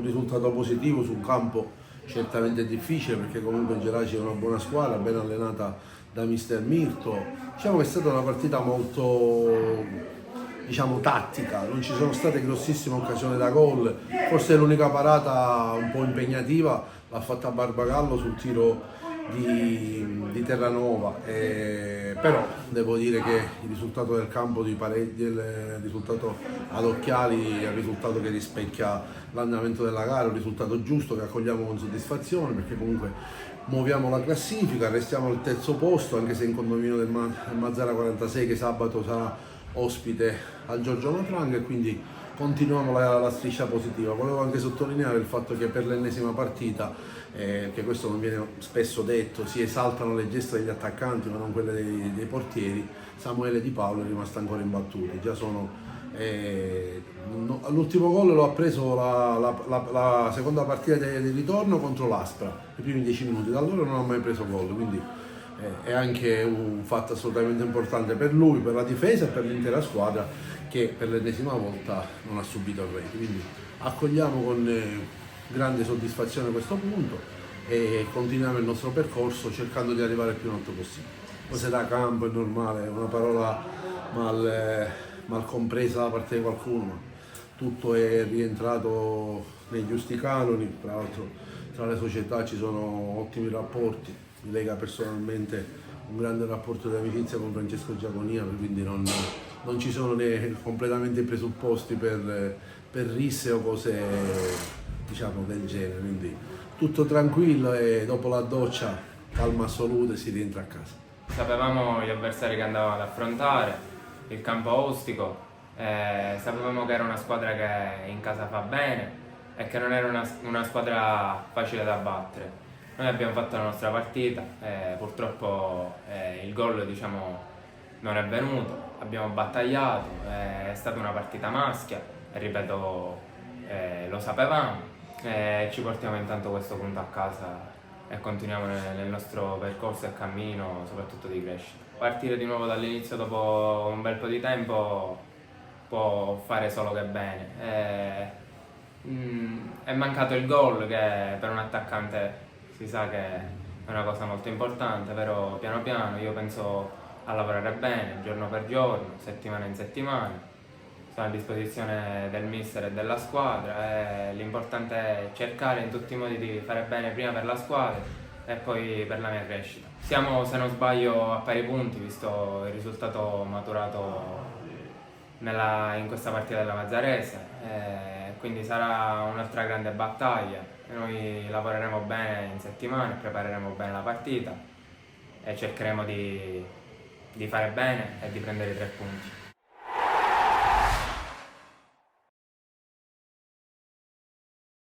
risultato positivo su un campo certamente difficile, perché comunque Geraci è una buona squadra, ben allenata da mister Mirto. Diciamo che è stata una partita molto, diciamo, tattica, non ci sono state grossissime occasioni da gol, forse l'unica parata un po' impegnativa l'ha fatta Barbagallo sul tiro di Terranova, però devo dire che il risultato del campo di pareggi, il risultato ad occhiali è un risultato che rispecchia l'andamento della gara, un risultato giusto che accogliamo con soddisfazione, perché comunque muoviamo la classifica, restiamo al terzo posto, anche se in condominio del Mazzara 46, che sabato sarà ospite al Giorgio Matranga, e quindi continuiamo la striscia positiva. Volevo anche sottolineare il fatto che per l'ennesima partita, che questo non viene spesso detto, si esaltano le gesta degli attaccanti ma non quelle dei portieri. Samuele Di Paolo è rimasto ancora imbattuto, già sono all'ultimo gol lo ha preso la seconda partita di ritorno contro l'Aspra, i primi 10 minuti, da allora non ha mai preso gol, quindi è anche un fatto assolutamente importante per lui, per la difesa e per l'intera squadra, che per l'ennesima volta non ha subito il rete. Quindi accogliamo con grande soddisfazione questo punto e continuiamo il nostro percorso cercando di arrivare il più in alto possibile. Cose da campo è normale, è una parola mal compresa da parte di qualcuno, ma tutto è rientrato nei giusti canoni. Tra l'altro tra le società ci sono ottimi rapporti, mi lega personalmente un grande rapporto di amicizia con Francesco Giaconia, quindi non ci sono completamente i presupposti per risse o cose, diciamo, del genere, quindi tutto tranquillo e dopo la doccia calma assoluta e si rientra a casa. Sapevamo gli avversari che andavamo ad affrontare, il campo ostico, sapevamo che era una squadra che in casa fa bene e che non era una squadra facile da battere. Noi abbiamo fatto la nostra partita, purtroppo il gol, diciamo, non è venuto, abbiamo battagliato, è stata una partita maschia, e ripeto, lo sapevamo, ci portiamo intanto questo punto a casa e continuiamo nel nostro percorso e cammino, soprattutto di crescita. Partire di nuovo dall'inizio dopo un bel po' di tempo può fare solo che bene. È mancato il gol, che per un attaccante si sa che è una cosa molto importante, però piano piano io penso a lavorare bene, giorno per giorno, settimana in settimana. Sono a disposizione del mister e della squadra, e l'importante è cercare in tutti i modi di fare bene prima per la squadra e poi per la mia crescita. Siamo, se non sbaglio, a pari punti, visto il risultato maturato in questa partita della Mazzarese, quindi sarà un'altra grande battaglia. Noi lavoreremo bene in settimana, prepareremo bene la partita e cercheremo di fare bene e di prendere i 3 punti.